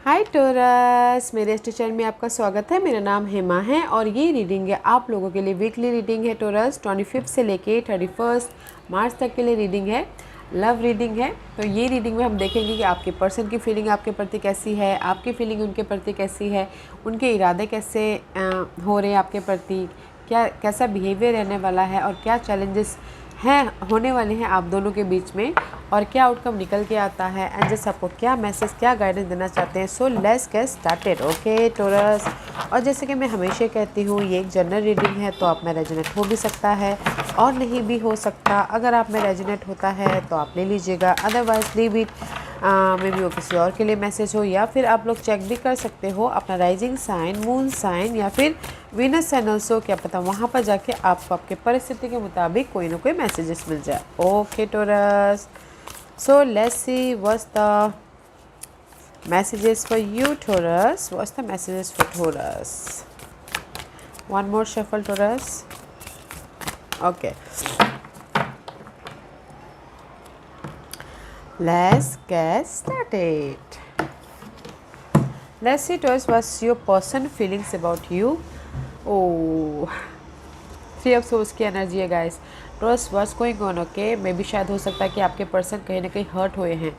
हाय torus, मेरे इस channel में आपका स्वागत है। मेरा नाम हेमा है और ये रीडिंग है आप लोगों के लिए। वीकली रीडिंग है टोरस। 25 से लेके 31 मार्च तक के लिए रीडिंग है, लव रीडिंग है। तो ये रीडिंग में हम देखेंगे कि आपके पर्सन की फीलिंग आपके प्रति कैसी है, आपकी फीलिंग उनके प्रति कैसी है, उनके इरादे कैसे हो रहे हैं आपके प्रति, कैसा बिहेवियर रहने वाला है और क्या चैलेंजेस हैं होने वाले हैं आप दोनों के बीच में और क्या आउटकम निकल के आता है। एंजल्स आपको क्या मैसेज, क्या गाइडेंस देना चाहते हैं। So let's get started okay Taurus. और जैसे कि मैं हमेशा कहती हूँ, ये एक जनरल रीडिंग है, तो आप में रेजोनेट हो भी सकता है और नहीं भी हो सकता। अगर आप में रेजोनेट होता है तो आप ले लीजिएगा, otherwise leave it. May be वो किसी और के लिए मैसेज हो, या फिर आप लोग चेक भी कर सकते हो अपना राइजिंग साइन, मून साइन या फिर वीनस साइन ऑल्सो। क्या पता वहाँ पर जाके आपको आपके परिस्थिति के मुताबिक कोई ना कोई मैसेजेस मिल जाए। Okay Taurus, so let's see what's the messages for you Taurus. What's the messages for Taurus? One more shuffle Taurus. Okay, let's get started. Let's see Taurus, what's your person feelings about you. Oh, 3 of Swords की energy है guys. Taurus, what's going on. Okay, मे भी शायद हो सकता है कि आपके पर्सन कहीं ना कहीं हर्ट हुए हैं।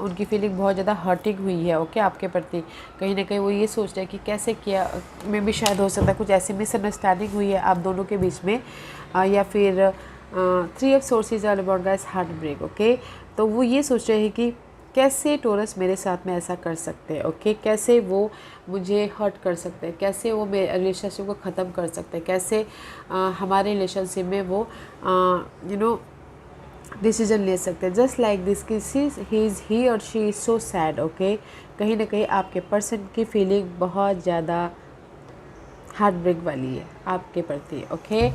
उनकी फीलिंग बहुत ज़्यादा हर्टिंग हुई है ओके आपके प्रति। कहीं ना कहीं वो ये सोच रहे हैं कि कैसे किया। मे भी शायद हो सकता है कुछ ऐसी मिसअंडरस्टैंडिंग हुई है आप दोनों के बीच में, या फिर 3 of swords is all about guys heartbreak. Okay, तो वो ये सोच रहे हैं कि कैसे टोरस मेरे साथ में ऐसा कर सकते हैं। ओके, कैसे वो मुझे हर्ट कर सकते हैं, कैसे वो मेरे रिलेशनशिप को ख़त्म कर सकते हैं, कैसे हमारे रिलेशनशिप में वो डिसीजन ले सकते हैं। जस्ट लाइक दिस कि ही और she is so sad. Okay, कहीं ना कहीं आपके पर्सन की फीलिंग बहुत ज़्यादा हार्ट ब्रेक वाली है आपके प्रति। Okay,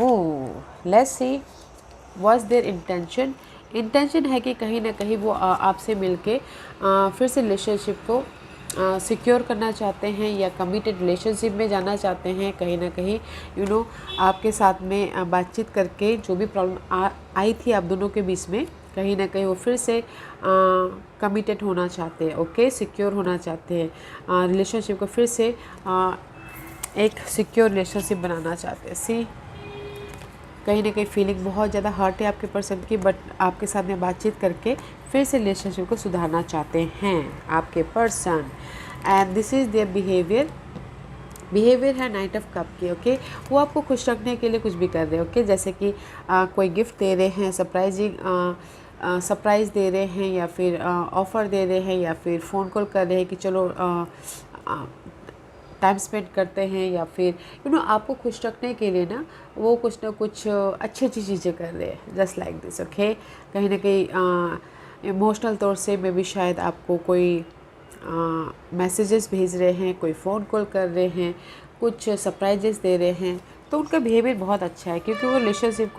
oh let's see what's there intention है कि कहीं ना कहीं वो आपसे मिलके फिर से रिलेशनशिप को सिक्योर करना चाहते हैं या कमिटेड रिलेशनशिप में जाना चाहते हैं। कहीं ना कहीं आपके साथ में बातचीत करके जो भी प्रॉब्लम आई थी आप दोनों के बीच में, कहीं ना कहीं वो फिर से कमिटेड होना चाहते हैं। ओके, सिक्योर होना चाहते हैं, रिलेशनशिप को फिर से एक सिक्योर रिलेशनशिप बनाना चाहते हैं। सी, कहीं ना कहीं फीलिंग बहुत ज़्यादा हर्ट है आपके पर्सन की, बट आपके साथ में बातचीत करके फिर से रिलेशनशिप को सुधारना चाहते हैं आपके person. And this is their behaviour है नाइट ऑफ कप की। ओके, वो आपको खुश रखने के लिए कुछ भी कर रहे हैं। ओके, जैसे कि कोई गिफ्ट दे रहे हैं, सरप्राइज़ दे रहे हैं, या फिर ऑफ़र दे रहे हैं, या फिर फ़ोन कॉल कर रहे हैं कि चलो टाइम स्पेंड करते हैं, या फिर आपको खुश रखने के लिए ना वो कुछ ना कुछ अच्छी अच्छी चीज़ें कर रहे हैं। Just like this. ओके, कहीं ना कहीं इमोशनल तौर से में भी शायद आपको कोई मैसेजेस भेज रहे हैं, कोई फ़ोन कॉल कर रहे हैं, कुछ सरप्राइजेस दे रहे हैं। तो उनका बिहेवियर बहुत अच्छा है क्योंकि वो रिलेशनशिप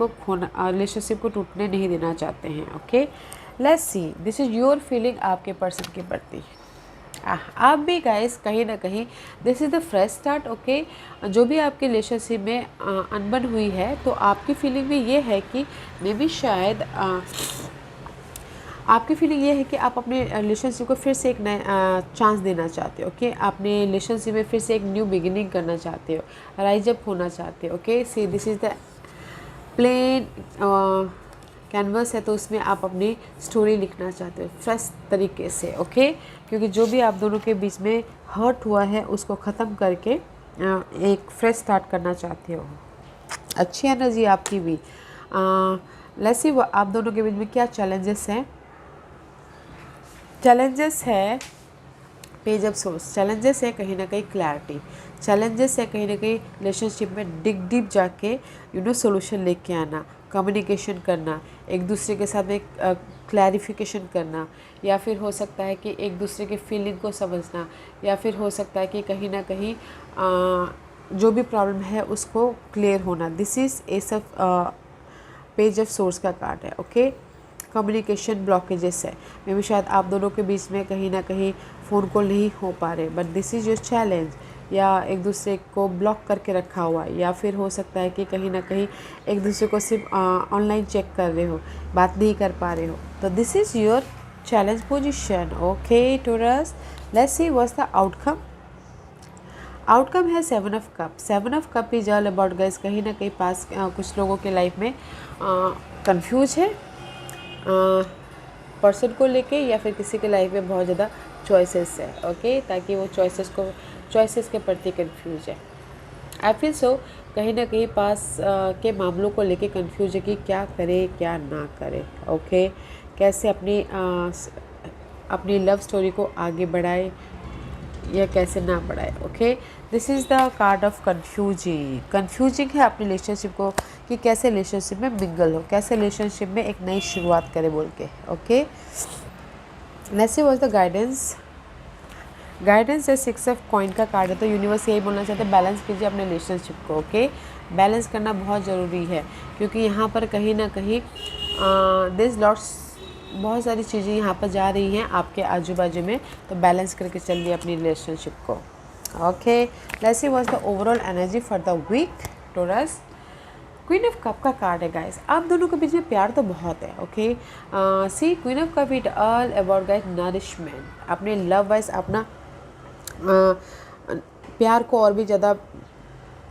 को टूटने नहीं देना चाहते हैं। Okay, let's C this is your feeling आपके पर्सन के प्रति। आप भी गाइस कहीं ना कहीं this is the fresh start. Okay, जो भी आपके रिलेशनशिप में अनबन हुई है, तो आपकी फीलिंग में ये है कि मे बी शायद आपकी फीलिंग ये है कि आप अपने रिलेशनशिप को फिर से एक नया चांस देना चाहते हो। ओके, अपने रिलेशनशिप में फिर से एक न्यू बिगिनिंग करना चाहते हो, राइज अप होना चाहते हो। Okay, see this is the plain canvas है, तो उसमें आप अपनी स्टोरी लिखना चाहते हो फ्रेश तरीके से। ओके, क्योंकि जो भी आप दोनों के बीच में हर्ट हुआ है उसको ख़त्म करके एक फ्रेश स्टार्ट करना चाहते हो। अच्छी एनर्जी आपकी भी। लेट्स सी आप दोनों के बीच में क्या चैलेंजेस हैं। चैलेंजेस है पेज ऑफ सोर्स। चैलेंजेस है कहीं ना कहीं क्लैरिटी। चैलेंजेस है कहीं ना कहीं रिलेशनशिप में डीप जाके सोल्यूशन लेके आना, कम्युनिकेशन करना, एक दूसरे के साथ में क्लैरिफिकेशन करना, या फिर हो सकता है कि एक दूसरे के फीलिंग को समझना, या फिर हो सकता है कि कहीं ना कहीं जो भी प्रॉब्लम है उसको क्लियर होना। This is S of page of source का कार्ड है। ओके, कम्युनिकेशन ब्लॉकेजेस है। मे भी शायद आप दोनों के बीच में कहीं ना कहीं फ़ोन कॉल नहीं हो पा रहे, but this is your challenge. या एक दूसरे को ब्लॉक करके रखा हुआ है, या फिर हो सकता है कि कहीं ना कहीं एक दूसरे को सिर्फ ऑनलाइन चेक कर रहे हो, बात नहीं कर पा रहे हो। तो this is your challenge position. Okay, Taurus, let's see what's the outcome. Outcome है 7 of cup. 7 of cup is all about guys, कहीं ना कहीं पास कुछ लोगों के लाइफ में कंफ्यूज है पर्सन को लेके, या फिर किसी के लाइफ में बहुत ज़्यादा चॉइसेस है. ओके, ताकि वो चॉइसेस के प्रति कंफ्यूज है. आई फील सो कहीं ना कहीं पास के मामलों को लेके कंफ्यूज है कि क्या करे क्या ना करे. ओके, कैसे अपनी लव स्टोरी को आगे बढ़ाए या कैसे ना बढ़ाए. Okay, this is the card of confusing है अपनी रिलेशनशिप को कि कैसे रिलेशनशिप में मिंगल हो, कैसे रिलेशनशिप में एक नई शुरुआत करे बोल के. Okay, let's see what the guidance है 6 ऑफ कॉइन का कार्ड है. तो यूनिवर्स यही बोलना चाहते हैं, बैलेंस कीजिए अपने रिलेशनशिप को. ओके, बैलेंस करना बहुत ज़रूरी है क्योंकि यहाँ पर कहीं ना कहीं दिस लॉट्स बहुत सारी चीज़ें यहाँ पर जा रही हैं आपके आजू बाजू में, तो बैलेंस करके चलिए अपनी रिलेशनशिप को. Okay, let's see what's the overall energy for the week Taurus. Queen of cup का कार्ड है गाइस. आप दोनों के बीच में प्यार तो बहुत है. Okay, see queen of cup it all about guys nourishment. अपने लव वाइज अपना प्यार को और भी ज़्यादा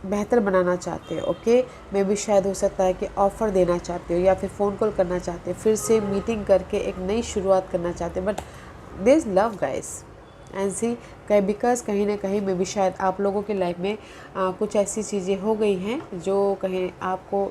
बेहतर बनाना चाहते हो. ओके, मे भी शायद हो सकता है कि ऑफ़र देना चाहते हो या फिर फ़ोन कॉल करना चाहते हो, फिर से मीटिंग करके एक नई शुरुआत करना चाहते हो. But there is love guys and see because कहीं ना कहीं मे भी शायद आप लोगों की लाइफ में कुछ ऐसी चीज़ें हो गई हैं जो कहीं आपको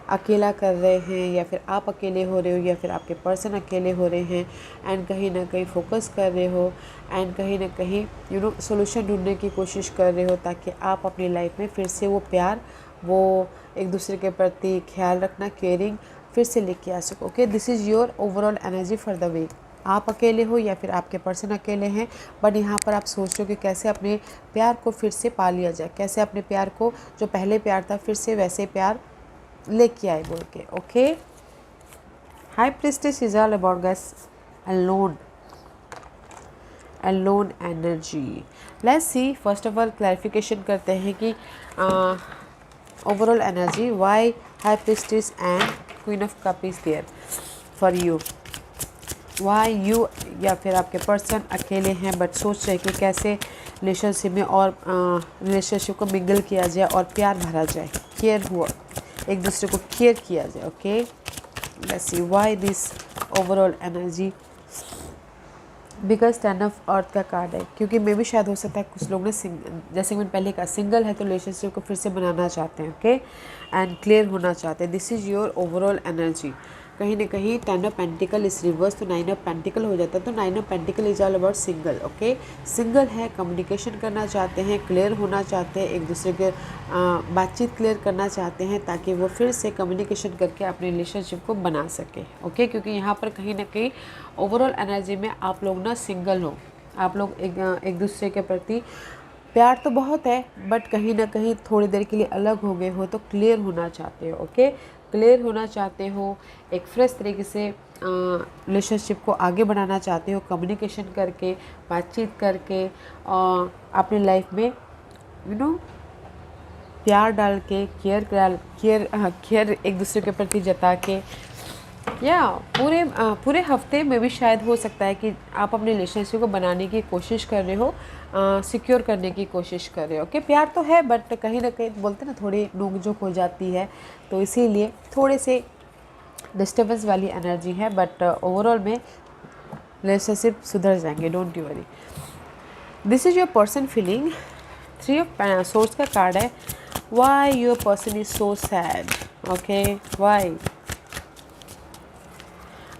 अकेला कर रहे हैं, या फिर आप अकेले हो रहे हो, या फिर आपके पर्सन अकेले हो रहे हैं एंड कहीं ना कहीं फोकस कर रहे हो एंड कहीं ना कहीं सोल्यूशन ढूंढने की कोशिश कर रहे हो ताकि आप अपनी लाइफ में फिर से वो प्यार, वो एक दूसरे के प्रति ख्याल रखना, केयरिंग फिर से लेके आ सको. Okay, this is your overall energy for the week. आप अकेले हो या फिर आपके पर्सन अकेले हैं, बट यहाँ पर आप सोच रहे हो कि कैसे अपने प्यार को फिर से पा लिया जाए, कैसे अपने प्यार को जो पहले प्यार था फिर से वैसे प्यार लेके आए बोल के. Okay, high priestess is all about guys alone energy. Let's see first of all clarification करते हैं कि overall energy why high priestess and queen of cup is there for you. Why you या फिर आपके पर्सन अकेले हैं but सोच रहे कि कैसे रिलेशनशिप में और रिलेशनशिप को मिंगल किया जाए और प्यार भरा जाए, केयर हुआ, एक दूसरे को केयर किया जाए. Okay, let's see why this overall energy. Because 10 of earth का कार्ड है, क्योंकि मे भी शायद हो सकता है कुछ लोग ने जैसे मैंने पहले कहा सिंगल है तो रिलेशनशिप को फिर से बनाना चाहते हैं. ओके, एंड क्लियर होना चाहते हैं. This is your overall energy. कहीं ना कहीं 10 ऑफ पेंटिकल इस रिवर्स तो 9 ऑफ पेंटिकल हो जाता है. तो 9 of pentacle is all about single. Okay, single है, कम्युनिकेशन करना चाहते हैं, क्लियर होना चाहते हैं, एक दूसरे के बातचीत क्लियर करना चाहते हैं ताकि वो फिर से कम्युनिकेशन करके अपने रिलेशनशिप को बना सके. ओके, क्योंकि यहाँ पर कहीं ना कहीं ओवरऑल एनर्जी में आप लोग ना सिंगल हो, आप लोग एक दूसरे के प्रति प्यार तो बहुत है बट कहीं ना कहीं थोड़ी देर के लिए अलग हो गए हो, तो क्लियर होना चाहते हो. ओके, क्लियर होना चाहते हो, एक फ्रेश तरीके से रिलेशनशिप को आगे बढ़ाना चाहते हो, कम्युनिकेशन करके, बातचीत करके, अपनी लाइफ में प्यार डाल के, केयर एक दूसरे के प्रति जता के, या पूरे हफ्ते में भी शायद हो सकता है कि आप अपने रिलेशनशिप को बनाने की कोशिश कर रहे हो, सिक्योर करने की कोशिश कर रहे हो. ओके, प्यार तो है बट कहीं ना कहीं बोलते ना थोड़ी नोक-झोंक हो जाती है, तो इसीलिए थोड़े से डिस्टर्बेंस वाली एनर्जी है. बट ओवरऑल में रिलेशनशिप सुधर जाएंगे, don't you worry. This is your person feeling. 3 of source का कार्ड है. Why your person is so sad. Okay, why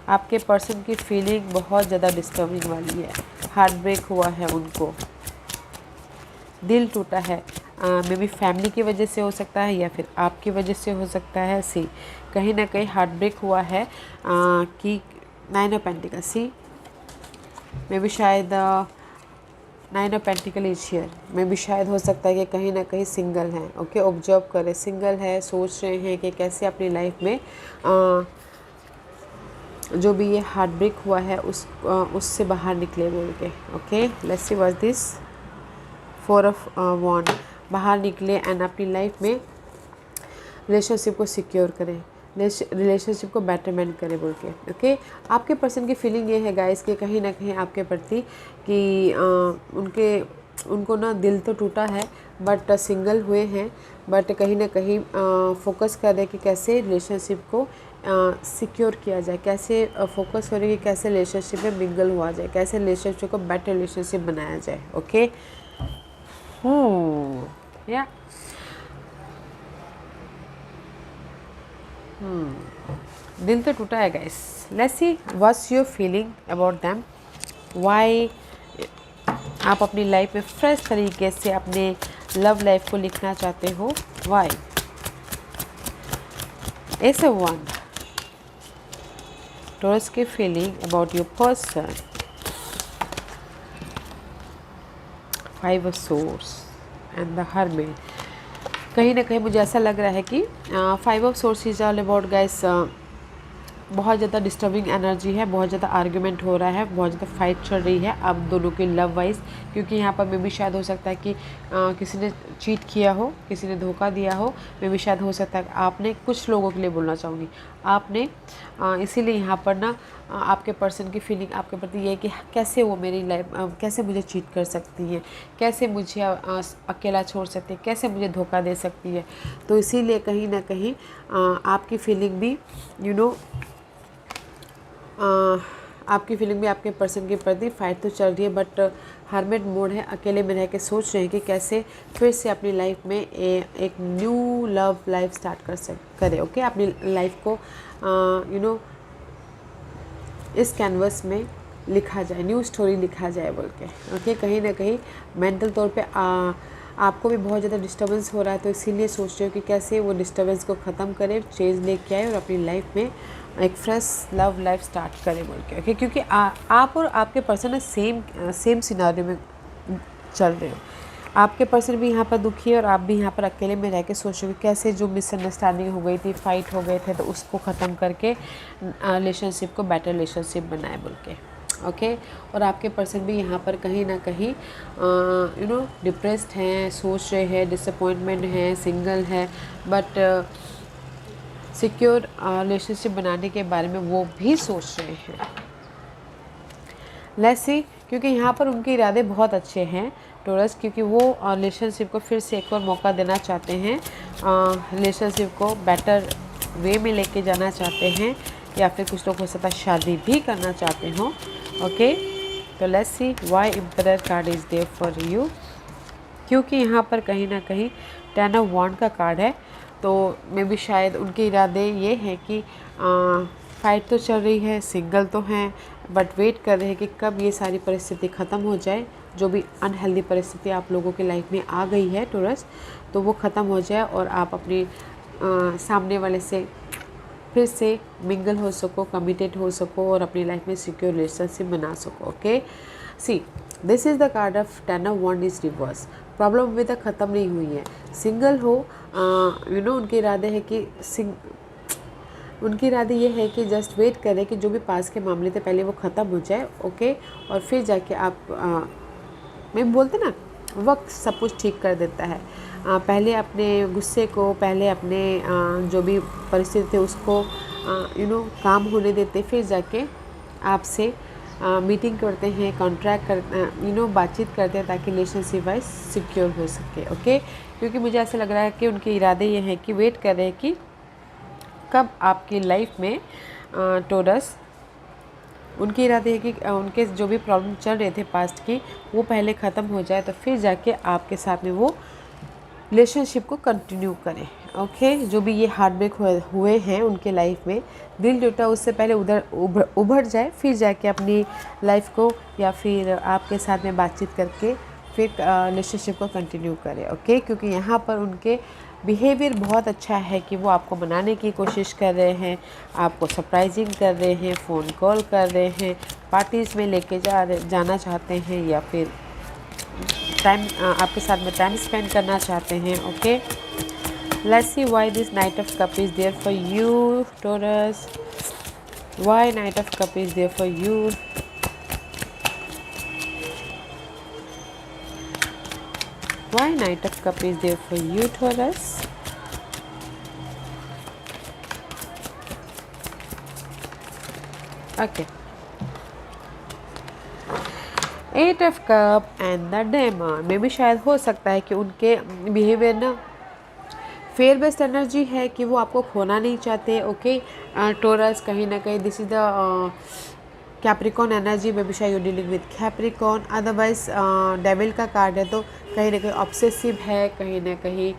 आपके पर्सन की फीलिंग बहुत ज़्यादा डिस्टर्बिंग वाली है. हार्ट ब्रेक हुआ है, उनको दिल टूटा है. मे बी फैमिली की वजह से हो सकता है या फिर आपकी वजह से हो सकता है. सी कहीं ना कहीं हार्ट ब्रेक हुआ है कि 9 of pentacle. See maybe शायद 9 of pentacle is here. Maybe शायद हो सकता है कि कहीं ना कहीं सिंगल हैं. ओके, ऑब्जर्व करें, सिंगल है, सोच रहे हैं कि कैसे अपनी लाइफ में जो भी ये हार्ट ब्रेक हुआ है उससे बाहर निकले बोल के. Okay, let's see what this 4 of wand. बाहर निकले एंड अपनी लाइफ में रिलेशनशिप को सिक्योर करें. रिलेशनशिप को बेटरमेंट करे बोल के। ओके, आपके पर्सन की फीलिंग ये है गाइस कि कहीं ना कहीं आपके प्रति कि उनको ना दिल तो टूटा है, बट सिंगल हुए हैं, बट कहीं ना कहीं फोकस कर रहे हैं कि कैसे रिलेशनशिप को सिक्योर किया जाए, कैसे फोकस हो रही है कि कैसे रिलेशनशिप में मिंगल हुआ जाए, कैसे रिलेशनशिप को बेटर रिलेशनशिप बनाया जाए। ओके, या दिल तो टूटा है guys. Let's see what's your feeling about them, why आप अपनी लाइफ में फ्रेश तरीके से अपने लव लाइफ को लिखना चाहते हो, व्हाई। ऐसे वन टॉरस की feeling about your person, 5 of source and the hermit. कहीं ना कहीं मुझे ऐसा लग रहा है कि 5 of swords is all about guys, बहुत ज़्यादा डिस्टर्बिंग एनर्जी है, बहुत ज़्यादा आर्ग्यूमेंट हो रहा है, बहुत ज़्यादा फाइट चल रही है आप दोनों के लव वाइज। क्योंकि यहाँ पर मे भी शायद हो सकता है कि किसी ने चीट किया हो, किसी ने धोखा दिया हो, मे भी शायद हो सकता है आपने, कुछ लोगों के लिए बोलना चाहूँगी आपने, इसीलिए यहाँ पर ना आपके पर्सन की फीलिंग आपके प्रति ये है कि कैसे वो मेरी लाइफ, कैसे मुझे चीट कर सकती है, कैसे मुझे अकेला छोड़ सकती है, कैसे मुझे धोखा दे सकती है। तो इसीलिए कहीं ना कहीं आपकी फीलिंग भी आपकी फीलिंग भी आपके पर्सन के प्रति फाइट तो चल रही है, बट हर्मिट मोड है, अकेले में रह के सोच रहे हैं कि कैसे फिर से अपनी लाइफ में एक न्यू लव लाइफ स्टार्ट करें। ओके, अपनी लाइफ को इस कैनवस में लिखा जाए, न्यू स्टोरी लिखा जाए बोल के। ओके, कहीं ना कहीं मेंटल तौर पे आपको भी बहुत ज़्यादा डिस्टर्बेंस हो रहा है, तो इसीलिए सोच रहे हो कि कैसे वो डिस्टर्बेंस को ख़त्म करें, चेंज लेके आए और अपनी लाइफ में एक फ्रेश लव लाइफ स्टार्ट करें बोल के। ओके, क्योंकि आप और आपके पर्सन सेम सिनारियो में चल रहे हो। आपके पर्सन भी यहाँ पर दुखी है और आप भी यहाँ पर अकेले में रह के सोच रहे हो कैसे जो मिसअंडरस्टैंडिंग हो गई थी, फाइट हो गए थे, तो उसको ख़त्म करके रिलेशनशिप को बेटर रिलेशनशिप बनाए बोल के। ओके, और आपके पर्सन भी यहाँ पर कहीं ना कहीं डिप्रेस्ड हैं, सोच रहे हैं, डिसअपॉइंटमेंट है, सिंगल है, बट सिक्योर रिलेशनशिप बनाने के बारे में वो भी सोच रहे हैं। लेट्स सी, क्योंकि यहाँ पर उनके इरादे बहुत अच्छे हैं टॉरस, क्योंकि वो रिलेशनशिप को फिर से एक और मौका देना चाहते हैं, रिलेशनशिप को बेटर वे में लेके जाना चाहते हैं, या फिर कुछ लोग हो सकता है शादी भी करना चाहते हो। ओके, तो let's see why emperor card is there for you, क्योंकि यहाँ पर कहीं ना कहीं 10 ऑफ वांड का कार्ड है, तो मे भी शायद उनके इरादे ये हैं कि फाइट तो चल रही है, सिंगल तो हैं, बट वेट कर रहे हैं कि कब ये सारी परिस्थिति ख़त्म हो जाए, जो भी अनहेल्दी परिस्थिति आप लोगों की लाइफ में आ गई है टॉरस, तो वो ख़त्म हो जाए और आप अपने सामने वाले से फिर से मिंगल हो सको, कमिटेड हो सको और अपनी लाइफ में सिक्योर रिलेशनशिप बना सको। Okay, see this is the card of 10 of wand is reverse. Problem अभी तक ख़त्म नहीं हुई है, सिंगल हो, उनके इरादे है कि उनकी इरादे ये है कि जस्ट वेट करें कि जो भी पास के मामले थे पहले वो ख़त्म हो जाए। ओके, और फिर जाके आप मैं बोलते ना, वक्त सब कुछ ठीक कर देता है। पहले अपने गुस्से को, पहले अपने जो भी परिस्थिति थे उसको काम होने देते, फिर जाके आपसे मीटिंग करते हैं, कॉन्ट्रैक्ट कर बातचीत करते हैं, ताकि रिलेशनशिप वाइज सिक्योर हो सके। ओके, क्योंकि मुझे ऐसा लग रहा है कि उनके इरादे ये हैं कि वेट कर रहे हैं कि कब आपकी लाइफ में टॉरस, उनके इरादे है कि उनके जो भी प्रॉब्लम चल रहे थे पास्ट की, वो पहले ख़त्म हो जाए, तो फिर जाके आपके साथ में वो रिलेशनशिप को कंटिन्यू करें। ओके, जो भी ये हार्ट ब्रेक हुए हैं उनके लाइफ में, दिल टूटा, उससे पहले उधर उभर जाए, फिर जाके अपनी लाइफ को या फिर आपके साथ में बातचीत करके फिर रिलेशनशिप को कंटिन्यू करें। ओके, क्योंकि यहाँ पर उनके बिहेवियर बहुत अच्छा है कि वो आपको मनाने की कोशिश कर रहे हैं, आपको सरप्राइजिंग कर रहे हैं, फ़ोन कॉल कर रहे हैं, पार्टीज़ में लेके जाना चाहते हैं, या फिर टाइम आपके साथ में टाइम स्पेंड करना चाहते हैं। Okay, let's see why this knight of cup is there for you Taurus, why knight of cup is there for you, why knight of cup is there for you Taurus, okay, 8 of cup and the demon में भी शायद हो सकता है कि उनके behaviour ना fair based energy है कि वो आपको खोना नहीं चाहते। ओके टोरस, कहीं ना कहीं this is the Capricorn energy में भी शायद you dealing with Capricorn. Otherwise devil का कार्ड है तो कहीं ना कहीं ऑब्सेसिव है, कहीं ना कहीं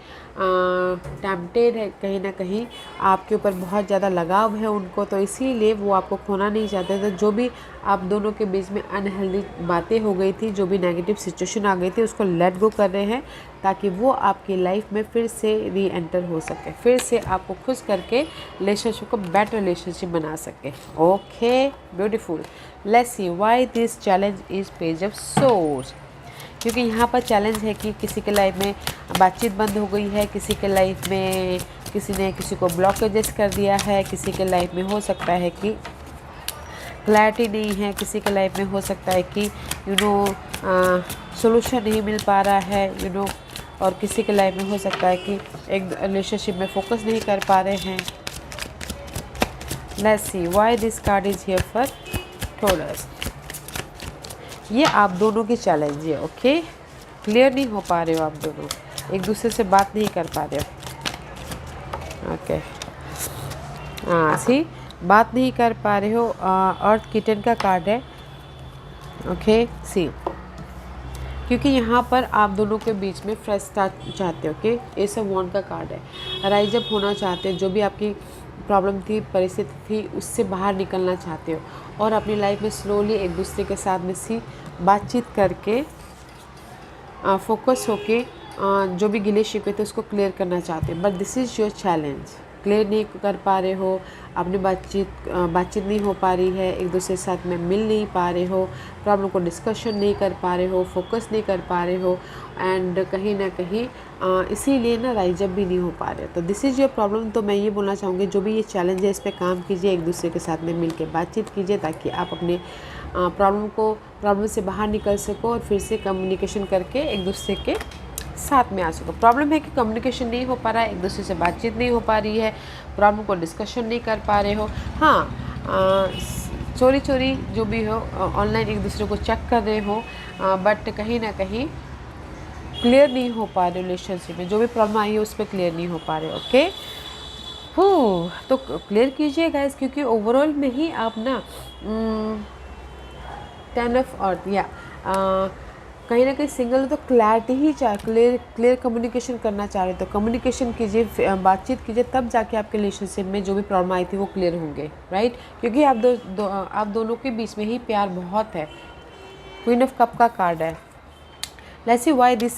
टेम्पटेड है, कहीं ना कहीं आपके ऊपर बहुत ज़्यादा लगाव है उनको, तो इसीलिए वो आपको खोना नहीं चाहते। तो जो भी आप दोनों के बीच में अनहेल्दी बातें हो गई थी, जो भी नेगेटिव सिचुएशन आ गई थी, उसको लेट गो कर रहे हैं ताकि वो आपकी लाइफ में फिर से री एंटर हो सके, फिर से आपको खुश करके रिलेशनशिप को बेटर रिलेशनशिप बना सके। Okay beautiful, let's see why this challenge is page of source. क्योंकि यहाँ पर चैलेंज है कि किसी के लाइफ में बातचीत बंद हो गई है, किसी के लाइफ में किसी ने किसी को ब्लॉकेजेस कर दिया है, किसी के लाइफ में हो सकता है कि क्लैरिटी नहीं है, किसी के लाइफ में हो सकता है कि सोल्यूशन नहीं मिल पा रहा है और किसी के लाइफ में हो सकता है कि एक रिलेशनशिप में फोकस नहीं कर पा रहे हैं। Let's see why this card is here for taurus. ये आप दोनों की चैलेंज है। ओके क्लियर नहीं हो पा रहे हो, आप दोनों एक दूसरे से बात नहीं कर पा रहे हो। ओके हाँ सी बात नहीं कर पा रहे हो। अर्थ किटन का कार्ड है। ओके सी क्योंकि यहाँ पर आप दोनों के बीच में फ्रेश स्टार्ट चाहते हो। ओके एस ऑफ वॉन्ड का कार्ड है। राइज अप होना चाहते हो, जो भी आपकी प्रॉब्लम थी, परिस्थिति थी, उससे बाहर निकलना चाहते हो और अपनी लाइफ में स्लोली एक दूसरे के साथ में बातचीत करके फोकस होके जो भी गिले शिकवे थे उसको क्लियर करना चाहते हो। But this is your challenge, clear नहीं कर पा रहे हो, अपनी बातचीत नहीं हो पा रही है, एक दूसरे के साथ में मिल नहीं पा रहे हो, प्रॉब्लम को डिस्कशन नहीं कर पा रहे हो, फोकस नहीं कर पा रहे हो एंड कहीं ना कहीं इसीलिए ना राइज अप भी नहीं हो पा रहे। तो दिस इज़ योर प्रॉब्लम। तो मैं ये बोलना चाहूँगी जो भी ये चैलेंज है इस पर काम कीजिए, एक दूसरे के साथ में मिल के बातचीत कीजिए ताकि आप अपने प्रॉब्लम से बाहर निकल सको और फिर से कम्युनिकेशन करके एक दूसरे के साथ में आ सको। प्रॉब्लम है कि कम्युनिकेशन नहीं हो पा रहा है, एक दूसरे से बातचीत नहीं हो पा रही है, प्रॉब्लम को डिस्कशन नहीं कर पा रहे हो। हाँ चोरी जो भी हो ऑनलाइन एक दूसरे को चेक कर रहे हो, बट कहीं ना कहीं क्लियर नहीं हो पा रहे रिलेशनशिप में, जो भी प्रॉब्लम आई है उस पर क्लियर नहीं हो पा रहे। ओके तो क्लियर कीजिए गाइस, क्योंकि ओवरऑल में ही आप ना 10 ऑफ अर्थ या कहीं ना कहीं सिंगल तो क्लैरिटी ही क्लियर कम्युनिकेशन करना चाह रहे, तो कम्युनिकेशन कीजिए, बातचीत कीजिए, तब जाके आपके रिलेशनशिप में जो भी प्रॉब्लम आई थी वो क्लियर होंगे, राइट। क्योंकि आप दोनों के बीच में ही प्यार बहुत है। क्वीन ऑफ कप का कार्ड है। Let's see why this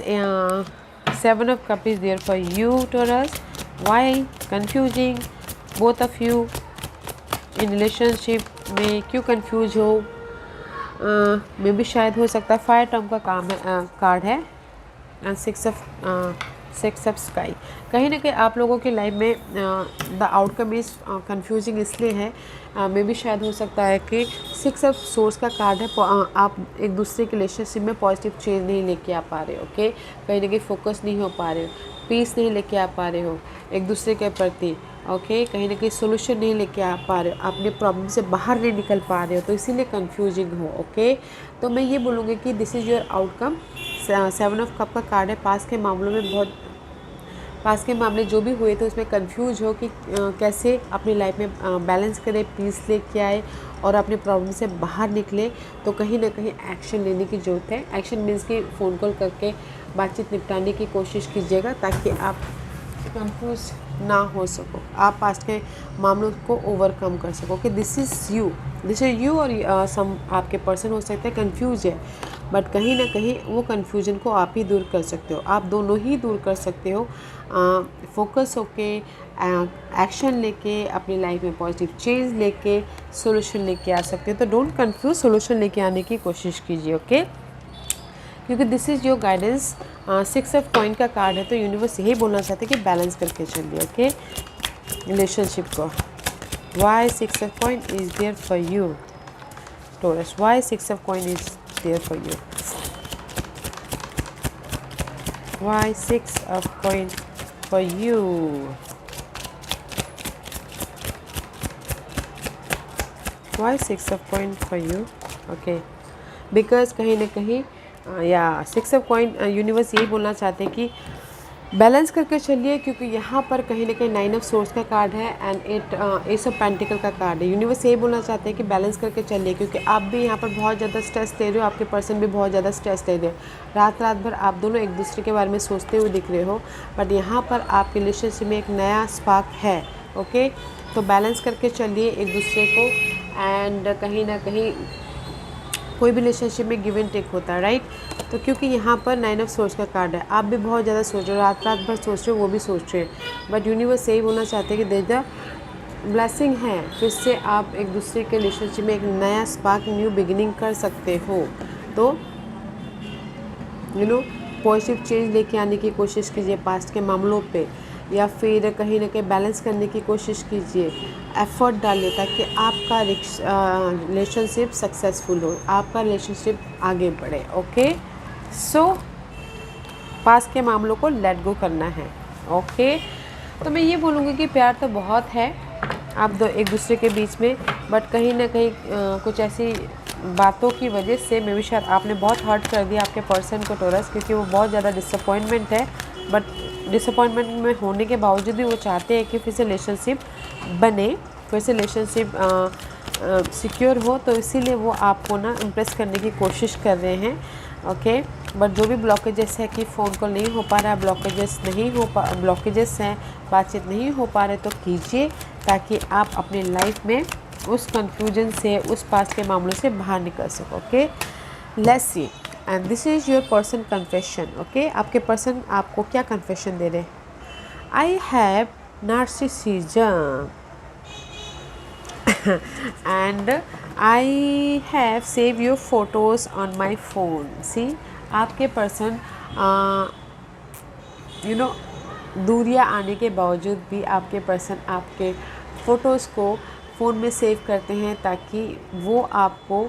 7 of cup is there for you Taurus. Why confusing both of you in relationship में, क्यों कंफ्यूज हो में भी शायद हो सकता है। फायर टर्म का कार्ड है एंड 6 ऑफ स्काई। कहीं ना कहीं आप लोगों की लाइफ में द आउटकम इज कंफ्यूजिंग इसलिए है, में भी शायद हो सकता है कि 6 ऑफ सोर्स का कार्ड है। आप एक दूसरे के रिलेशनशिप में पॉजिटिव चेंज नहीं लेके आ पा रहे हो। ओके कहीं ना कहीं फोकस नहीं हो पा रहे हो, पीस नहीं लेके आ पा रहे हो एक दूसरे के प्रति। ओके कहीं ना कहीं सोल्यूशन नहीं लेके आ पा रहे हो, अपने प्रॉब्लम से बाहर नहीं निकल पा रहे हो, तो इसीलिए कंफ्यूजिंग हो। ओके तो मैं ये बोलूँगी कि this is your outcome. 7 of cup का कार्ड है। पास के मामले जो भी हुए थे उसमें कंफ्यूज हो कि कैसे अपनी लाइफ में बैलेंस करें, पीस लेके आए और अपने प्रॉब्लम से बाहर निकले। तो कहीं ना कहीं एक्शन लेने की ज़रूरत है। एक्शन मीन्स कि फ़ोन कॉल करके बातचीत निपटाने की कोशिश कीजिएगा ताकि आप कंफ्यूज ना हो सको, आप पास्ट के मामलों को ओवरकम कर सको कि दिस इज़ यू और सम आपके पर्सन हो सकते हैं कंफ्यूज है, बट कहीं ना कहीं वो कंफ्यूजन को आप ही दूर कर सकते हो, आप दोनों ही दूर कर सकते हो। फोकस होके एक्शन लेके अपनी लाइफ में पॉजिटिव चेंज लेके सोल्यूशन लेके आ सकते हो। तो डोंट कंफ्यूज, सोल्यूशन लेके आने की कोशिश कीजिए। ओके क्योंकि this is your guidance. 6 of coin का कार्ड है, तो यूनिवर्स यही बोलना चाहते हैं कि बैलेंस करके चलिए। ओके रिलेशनशिप को। Why 6 of coin is there for you Taurus. Why 6 of coin is there for you. Why 6 of coin for you. Why 6 of coin for you? Okay, because कहीं ना कहीं या 6 ऑफ कॉइन यूनिवर्स यही बोलना चाहते हैं कि बैलेंस करके चलिए, क्योंकि यहाँ पर कहीं ना कहीं 9 ऑफ सोर्स का कार्ड है एंड एस ऑफ पेंटिकल का कार्ड है। यूनिवर्स यही बोलना चाहते हैं कि बैलेंस करके चलिए, क्योंकि आप भी यहाँ पर बहुत ज़्यादा स्ट्रेस ले रहे हो, आपके पर्सन भी बहुत ज़्यादा स्ट्रेस ले रहे हो। रात रात भर आप दोनों एक दूसरे के बारे में सोचते हुए दिख रहे हो, बट यहाँ पर आपके रिलेशनशिप में एक नया स्पार्क है। ओके, तो बैलेंस करके चलिए एक दूसरे को, एंड कहीं ना कहीं कोई भी रिलेशनशिप में गिव एंड टेक होता है, राइट। तो क्योंकि यहाँ पर 9 ऑफ सोर्स का कार्ड है, आप भी बहुत ज़्यादा सोच रहे हो, रात रात भर सोच रहे हो, वो भी सोच रहे हैं, बट यूनिवर्स यही बोलना चाहते हैं कि देयर द ब्लेसिंग है, फिर से आप एक दूसरे के रिलेशनशिप में एक नया स्पार्क, न्यू बिगिनिंग कर सकते हो। तो पॉजिटिव चेंज लेके आने की कोशिश कीजिए पास्ट के मामलों पे, या फिर कहीं ना कहीं बैलेंस करने की कोशिश कीजिए, एफर्ट डालिए ताकि आपका रिलेशनशिप सक्सेसफुल हो, आपका रिलेशनशिप आगे बढ़े। ओके, सो पास्ट के मामलों को लेट गो करना है। ओके, तो मैं ये बोलूँगी कि प्यार तो बहुत है आप दो एक दूसरे के बीच में, बट कहीं ना कहीं कुछ ऐसी बातों की वजह से मे भी शायद आपने बहुत हर्ट कर दिया आपके पर्सन को टॉरस, क्योंकि वो बहुत ज़्यादा डिसअपॉइंटमेंट है, बट डिसअपॉइंटमेंट में होने के बावजूद भी वो चाहते हैं कि फिर से रिलेशनशिप बने, फिर से रिलेशनशिप सिक्योर हो, तो इसीलिए वो आपको ना इम्प्रेस करने की कोशिश कर रहे हैं। ओके, बट जो भी ब्लॉकेजेस है कि फ़ोन कॉल नहीं हो पा रहा है, ब्लॉकेजेस हैं, बातचीत नहीं हो पा रहे, तो कीजिए ताकि आप अपने लाइफ में उस कंफ्यूजन से, उस पास के मामलों से बाहर निकल सको। Okay, let's C, and this is your person confession. Okay, आपके पर्सन आपको क्या कन्फेशन दे रहे हैं? I have narcissism and I have saved your photos on my phone. See, आपके पर्सन दूरियां आने के बावजूद भी आपके पर्सन आपके फ़ोटोज़ को फ़ोन में सेव करते हैं, ताकि वो आपको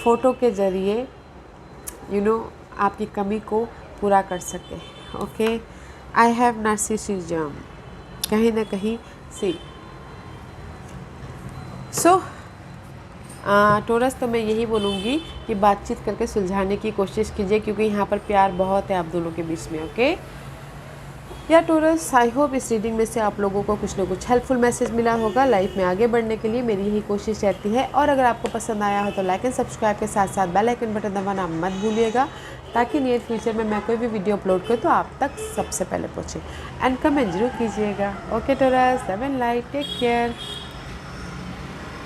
फ़ोटो के ज़रिए आपकी कमी को पूरा कर सके। ओके, आई हैव नार्सिसिज्म कहीं ना कहीं सी। सो टोरस, तो मैं यही बोलूँगी कि बातचीत करके सुलझाने की कोशिश कीजिए, क्योंकि यहाँ पर प्यार बहुत है आप दोनों के बीच में। ओके या टोरस, आई होप इस रीडिंग में से आप लोगों को कुछ ना कुछ हेल्पफुल मैसेज मिला होगा। लाइफ में आगे बढ़ने के लिए मेरी यही कोशिश रहती है, और अगर आपको पसंद आया हो तो लाइक एंड सब्सक्राइब के साथ साथ बेल आइकन बटन दबाना मत भूलिएगा, ताकि नियर फ्यूचर में मैं कोई भी वीडियो अपलोड करूँ तो आप तक सबसे पहले पहुँचे। एंड कमेंट जरूर कीजिएगा। Okay Taurus, love and light, take care.